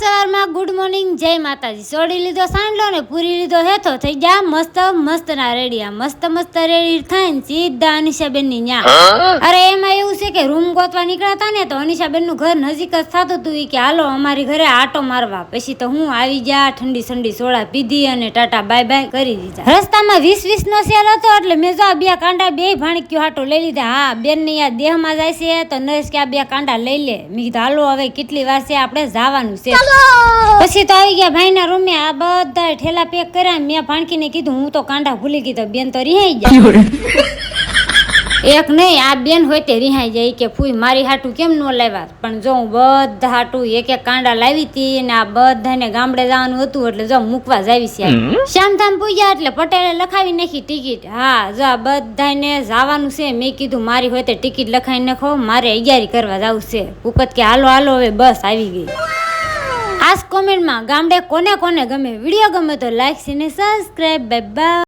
સવારમાં good morning, જય માતાજી। સોડી લીધો સાંડલો ને પૂરી લીધો હેથો, થઈ ગયા મસ્ત મસ્ત ના રેડિયા। મસ્ત મસ્ત રેડી થાઈને સીધા અનિશાબેન ની ન્યા। અરે એમાં એવું છે કે રૂમ ગોતવા નીકળ્યા ને તો અનિશાબેન નું ઘર નજીક જ થતું હતું કે હાલો અમારી ઘરે આટો મારવા। પછી તો હું આવી ગયા, ઠંડી ઠંડી સોડા પીધી અને ટાટા બાય બાય કરી દીધા। રસ્તામાં 20-20 નો સેલ હતો એટલે મેં જો બે કાંડા બે ભાણક્યો હાટો લઈ લીધા। હા, બેન ને યાર દેહમાં જાય છે તો નરેશ કે આ બે કાંડા લઈ લે। મેં કીધું હાલો હવે કેટલી વાર છે આપણે જવાનું છે। પછી તો આવી ગયા ભાઈ ના રૂમે। આ બધા ઠેલા પેક કર્યા। મેં ભાણકીને કીધું હું તો કાંડા ભૂલી ગઈ, તો બેન તો રિહાઈ જાય। એક નહીં, આ બેન હોય તે રિહાઈ જાય કે ફૂઈ મારી હાટું કેમ ન લાવ્યા। પણ જો હું બધા હાટું એક એક કાંડા લાવી હતી ને આ બધાને ગામડે જવાનું હતું એટલે જો મૂકવા જ આવી છે। શામધામ પૂજ્યા એટલે પટેલે લખાવી નાખી ટિકિટ। હા, જો આ બધાને જવાનું છે। મેં કીધું મારી હોય તે ટિકિટ લખાવી નાખો, મારે 11 કરવા જવું છે। ભૂપત કે હાલો હાલો હવે બસ આવી ગઈ। આજ કોમેન્ટમાં ગામડે કોને કોને ગમે, વિડીયો ગમે તો લાઈક અને સબસ્ક્રાઇબ। Bye bye.